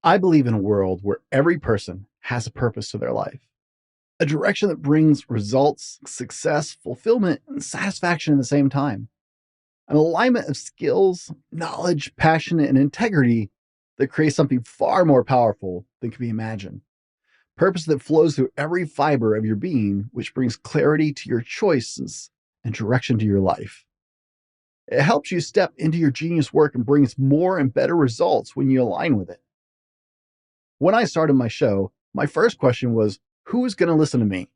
I believe in a world where every person has a purpose to their life, a direction that brings results, success, fulfillment, and satisfaction at the same time. An alignment of skills, knowledge, passion, and integrity that creates something far more powerful than can be imagined. Purpose that flows through every fiber of your being, which brings clarity to your choices and direction to your life. It helps you step into your genius work and brings more and better results when you align with it. When I started my show, my first question was, who is going to listen to me?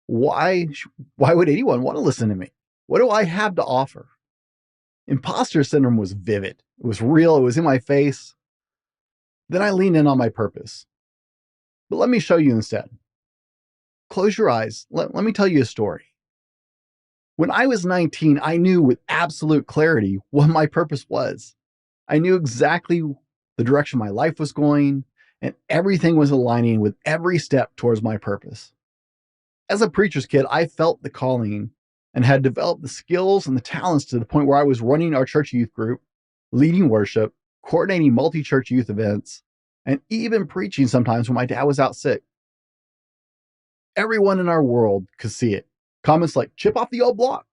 Why would anyone want to listen to me? What do I have to offer? Imposter syndrome was vivid. It was real. It was in my face. Then I leaned in on my purpose. But let me show you instead. Close your eyes. Let me tell you a story. When I was 19, I knew with absolute clarity what my purpose was. I knew exactly the direction my life was going, and everything was aligning with every step towards my purpose. As a preacher's kid, I felt the calling and had developed the skills and the talents to the point where I was running our church youth group, leading worship, coordinating multi-church youth events, and even preaching sometimes when my dad was out sick. Everyone in our world could see it. Comments like, chip off the old block,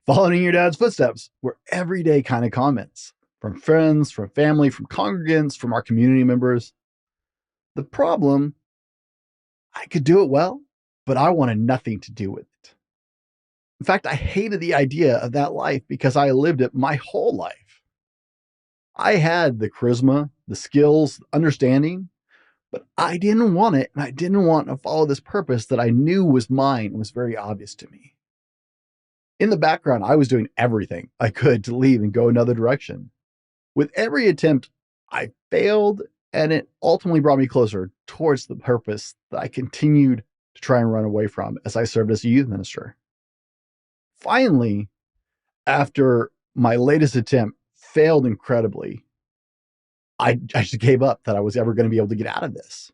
following your dad's footsteps were everyday kind of comments from friends, from family, from congregants, from our community members. The problem, I could do it well, but I wanted nothing to do with it. In fact, I hated the idea of that life because I lived it my whole life. I had the charisma, the skills, understanding, but I didn't want it, and I didn't want to follow this purpose that I knew was mine and was very obvious to me. In the background, I was doing everything I could to leave and go another direction. With every attempt, I failed, and it ultimately brought me closer towards the purpose that I continued to try and run away from as I served as a youth minister. Finally, after my latest attempt failed incredibly, I just gave up that I was ever going to be able to get out of this.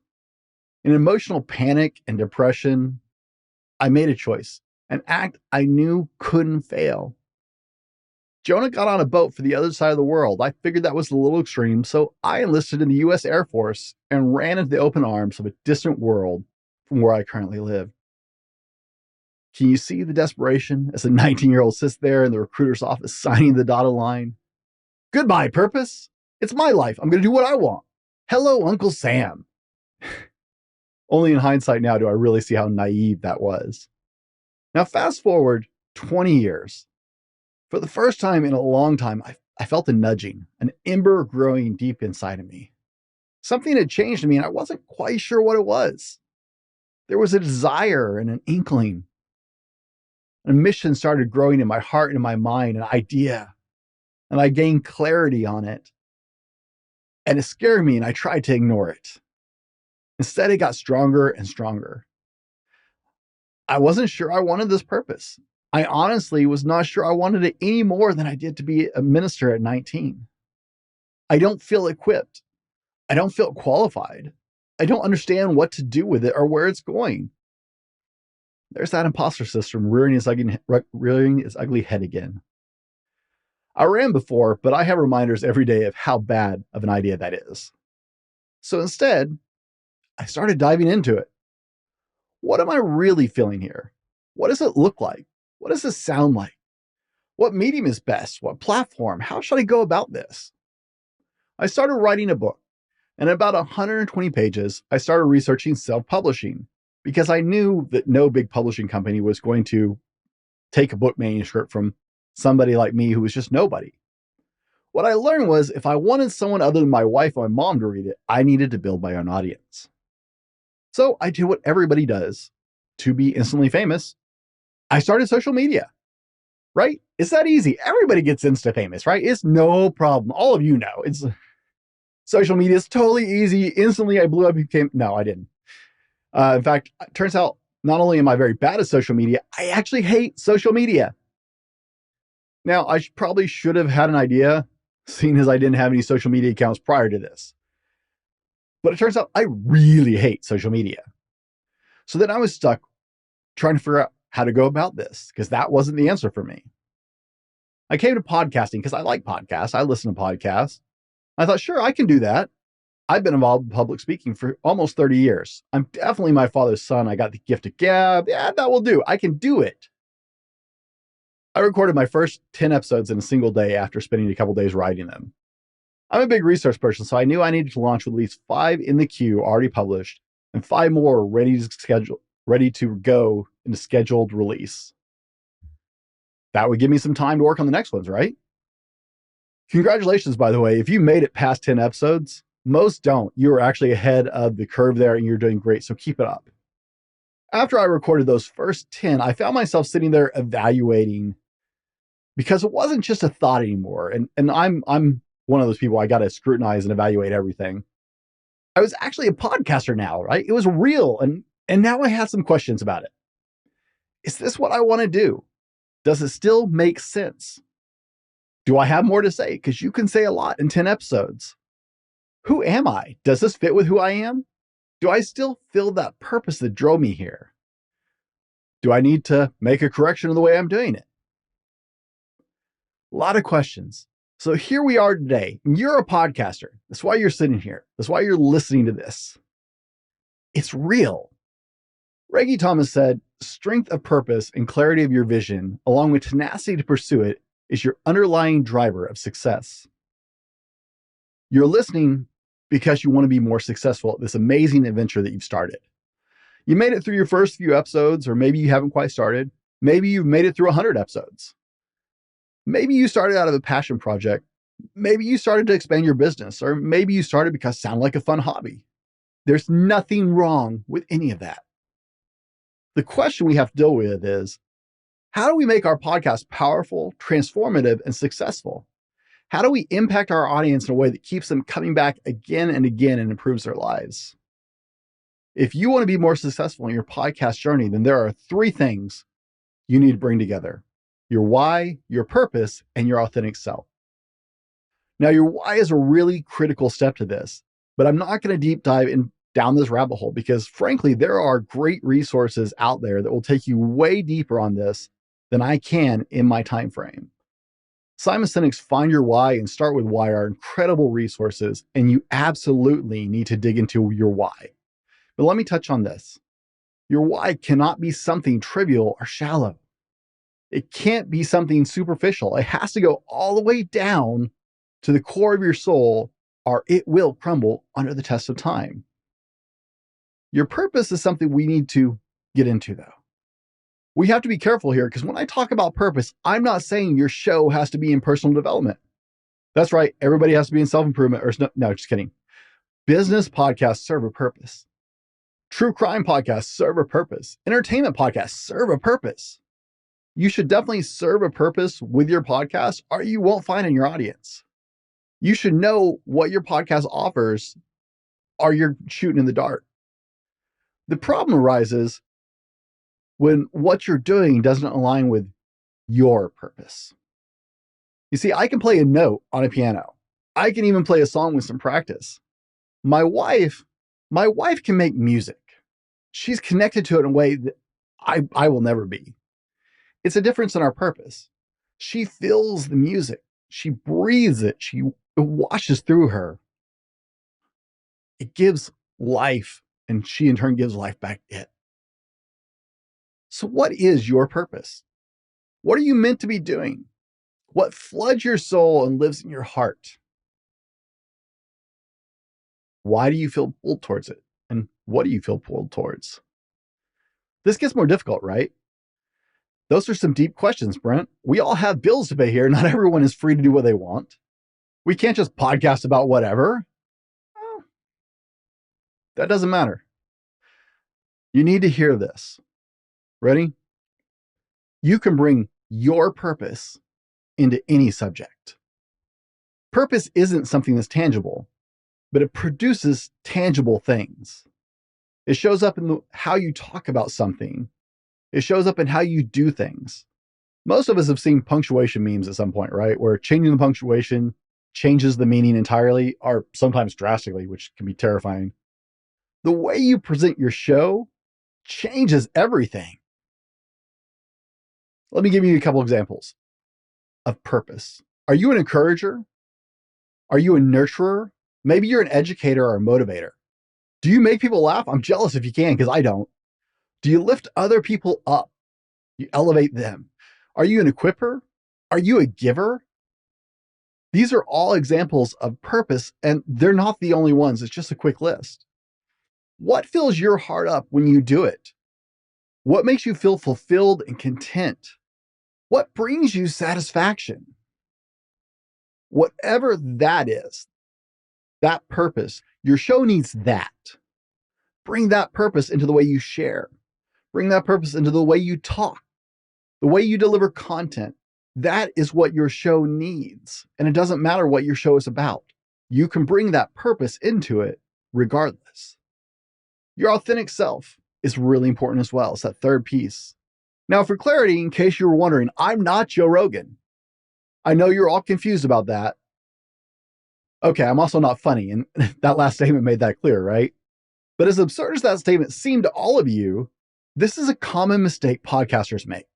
In emotional panic and depression, I made a choice, an act I knew couldn't fail. Jonah got on a boat for the other side of the world. I figured that was a little extreme, so I enlisted in the U.S. Air Force and ran into the open arms of a distant world from where I currently live. Can you see the desperation as a 19-year-old sits there in the recruiter's office signing the dotted line? Goodbye, purpose. It's my life. I'm going to do what I want. Hello, Uncle Sam. Only in hindsight now do I really see how naive that was. Now, fast forward 20 years. For the first time in a long time, I felt a nudging, an ember growing deep inside of me. Something had changed in me, and I wasn't quite sure what it was. There was a desire and an inkling. A mission started growing in my heart and in my mind, an idea, and I gained clarity on it. And it scared me, and I tried to ignore it. Instead, it got stronger and stronger. I wasn't sure I wanted this purpose. I honestly was not sure I wanted it any more than I did to be a minister at 19. I don't feel equipped. I don't feel qualified. I don't understand what to do with it or where it's going. There's that imposter system rearing its ugly head again. I ran before, but I have reminders every day of how bad of an idea that is. So instead, I started diving into it. What am I really feeling here? What does it look like? What does this sound like? What medium is best? What platform? How should I go about this? I started writing a book, and in about 120 pages, I started researching self-publishing because I knew that no big publishing company was going to take a book manuscript from somebody like me who was just nobody. What I learned was if I wanted someone other than my wife or my mom to read it, I needed to build my own audience. So I did what everybody does to be instantly famous. I started social media, right? It's that easy. Everybody gets insta famous, right? It's no problem. All of you know. Social media is totally easy. Instantly, I blew up. No, I didn't. In fact, it turns out not only am I very bad at social media, I actually hate social media. Now, I probably should have had an idea, seeing as I didn't have any social media accounts prior to this. But it turns out I really hate social media. So then I was stuck trying to figure out how to go about this because that wasn't the answer for me. I came to podcasting because I like podcasts. I listen to podcasts. I thought, sure, I can do that. I've been involved in public speaking for almost 30 years. I'm definitely my father's son. I got the gift of gab. Yeah, that will do. I can do it. I recorded my first 10 episodes in a single day after spending a couple days writing them. I'm a big research person, so I knew I needed to launch with at least 5 in the queue already published and 5 more ready to go into scheduled release. That would give me some time to work on the next ones, right? Congratulations, by the way. If you made it past 10 episodes, most don't. You are actually ahead of the curve there and you're doing great, so keep it up. After I recorded those first 10, I found myself sitting there evaluating because it wasn't just a thought anymore. And I'm one of those people, I got to scrutinize and evaluate everything. I was actually a podcaster now, right? It was real. And now I had some questions about it. Is this what I want to do? Does it still make sense? Do I have more to say? Because you can say a lot in 10 episodes. Who am I? Does this fit with who I am? Do I still feel that purpose that drove me here? Do I need to make a correction of the way I'm doing it? A lot of questions. So here we are today. You're a podcaster. That's why you're sitting here. That's why you're listening to this. It's real. Reggie Thomas said, strength of purpose and clarity of your vision, along with tenacity to pursue it, is your underlying driver of success. You're listening because you want to be more successful at this amazing adventure that you've started. You made it through your first few episodes, or maybe you haven't quite started. Maybe you've made it through 100 episodes. Maybe you started out of a passion project. Maybe you started to expand your business, or maybe you started because it sounded like a fun hobby. There's nothing wrong with any of that. The question we have to deal with is, how do we make our podcast powerful, transformative, and successful? How do we impact our audience in a way that keeps them coming back again and again and improves their lives? If you want to be more successful in your podcast journey, then there are 3 things you need to bring together: your why, your purpose, and your authentic self. Now, your why is a really critical step to this, but I'm not going to deep dive down this rabbit hole because, frankly, there are great resources out there that will take you way deeper on this than I can in my time frame. Simon Sinek's Find Your Why and Start With Why are incredible resources, and you absolutely need to dig into your why. But let me touch on this. Your why cannot be something trivial or shallow. It can't be something superficial. It has to go all the way down to the core of your soul, or it will crumble under the test of time. Your purpose is something we need to get into, though. We have to be careful here because when I talk about purpose, I'm not saying your show has to be in personal development. That's right. Everybody has to be in self-improvement or no, just kidding. Business podcasts serve a purpose. True crime podcasts serve a purpose. Entertainment podcasts serve a purpose. You should definitely serve a purpose with your podcast or you won't find in your audience. You should know what your podcast offers or you're shooting in the dark. The problem arises when what you're doing doesn't align with your purpose. You see, I can play a note on a piano. I can even play a song with some practice. My wife can make music. She's connected to it in a way that I will never be. It's a difference in our purpose. She feels the music. She breathes it. It washes through her. It gives life, and she in turn gives life back to it. So what is your purpose? What are you meant to be doing? What floods your soul and lives in your heart? Why do you feel pulled towards it? And what do you feel pulled towards? This gets more difficult, right? Those are some deep questions, Brent. We all have bills to pay here. Not everyone is free to do what they want. We can't just podcast about whatever. Well, that doesn't matter. You need to hear this. Ready? You can bring your purpose into any subject. Purpose isn't something that's tangible, but it produces tangible things. It shows up in how you talk about something. It shows up in how you do things. Most of us have seen punctuation memes at some point, right? Where changing the punctuation changes the meaning entirely, or sometimes drastically, which can be terrifying. The way you present your show changes everything. Let me give you a couple examples of purpose. Are you an encourager? Are you a nurturer? Maybe you're an educator or a motivator. Do you make people laugh? I'm jealous if you can, because I don't. Do you lift other people up? You elevate them. Are you an equipper? Are you a giver? These are all examples of purpose, and they're not the only ones. It's just a quick list. What fills your heart up when you do it? What makes you feel fulfilled and content? What brings you satisfaction? Whatever that is, that purpose, your show needs that. Bring that purpose into the way you share. Bring that purpose into the way you talk, the way you deliver content. That is what your show needs. And it doesn't matter what your show is about. You can bring that purpose into it regardless. Your authentic self is really important as well. It's that third piece. Now, for clarity, in case you were wondering, I'm not Joe Rogan. I know you're all confused about that. Okay, I'm also not funny. And that last statement made that clear, right? But as absurd as that statement seemed to all of you, this is a common mistake podcasters make.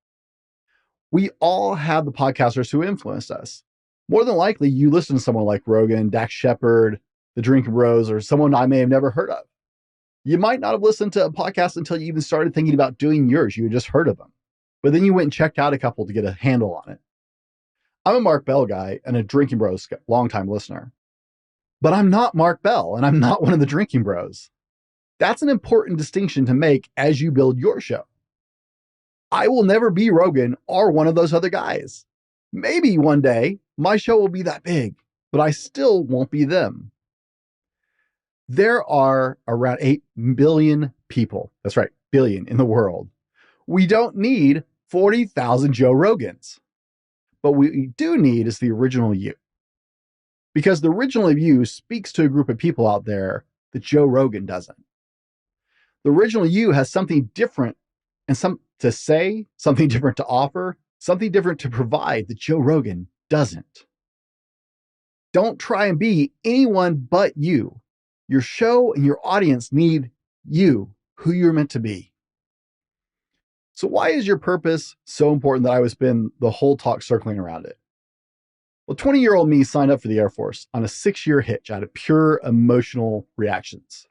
We all have the podcasters who influenced us. More than likely, you listen to someone like Rogan, Dax Shepard, the Drinking Bros, or someone I may have never heard of. You might not have listened to a podcast until you even started thinking about doing yours. You had just heard of them. But then you went and checked out a couple to get a handle on it. I'm a Mark Bell guy and a Drinking Bros longtime listener. But I'm not Mark Bell, and I'm not one of the Drinking Bros. That's an important distinction to make as you build your show. I will never be Rogan or one of those other guys. Maybe one day my show will be that big, but I still won't be them. There are around 8 billion people, that's right, billion in the world. We don't need 40,000 Joe Rogans. But what we do need is the original you. Because the original you speaks to a group of people out there that Joe Rogan doesn't. The original you has something different and something to say, something different to offer, something different to provide that Joe Rogan doesn't. Don't try and be anyone but you. Your show and your audience need you, who you're meant to be. So why is your purpose so important that I would spend the whole talk circling around it? Well, 20-year-old me signed up for the Air Force on a 6-year hitch out of pure emotional reactions.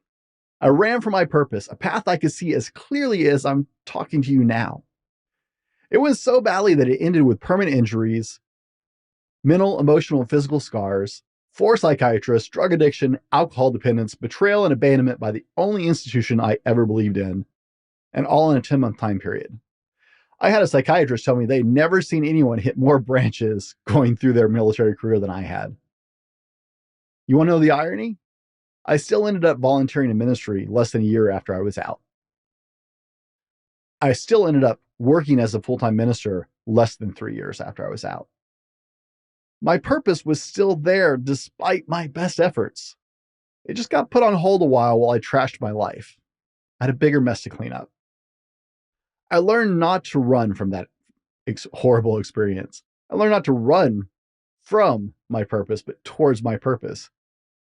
I ran for my purpose, a path I could see as clearly as I'm talking to you now. It went so badly that it ended with permanent injuries, mental, emotional, and physical scars, 4 psychiatrists, drug addiction, alcohol dependence, betrayal, and abandonment by the only institution I ever believed in, and all in a 10-month time period. I had a psychiatrist tell me they'd never seen anyone hit more branches going through their military career than I had. You want to know the irony? I still ended up volunteering in ministry less than a year after I was out. I still ended up working as a full-time minister less than 3 years after I was out. My purpose was still there despite my best efforts. It just got put on hold a while I trashed my life. I had a bigger mess to clean up. I learned not to run from that horrible experience. I learned not to run from my purpose, but towards my purpose.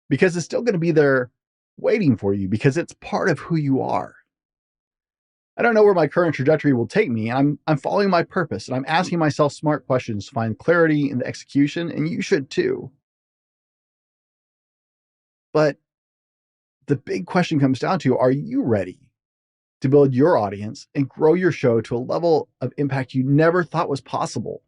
Because it's still going to be there waiting for you, because it's part of who you are. I don't know where my current trajectory will take me. I'm following my purpose, and I'm asking myself smart questions to find clarity in the execution, and you should too. But the big question comes down to, are you ready to build your audience and grow your show to a level of impact you never thought was possible?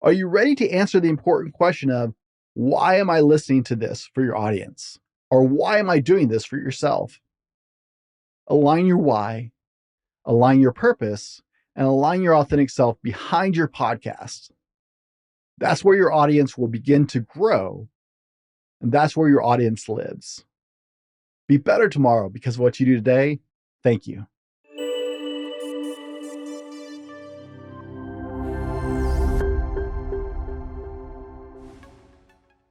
Are you ready to answer the important question of, why am I listening to this for your audience? Or why am I doing this for yourself? Align your why, align your purpose, and align your authentic self behind your podcast. That's where your audience will begin to grow, and that's where your audience lives. Be better tomorrow because of what you do today. Thank you.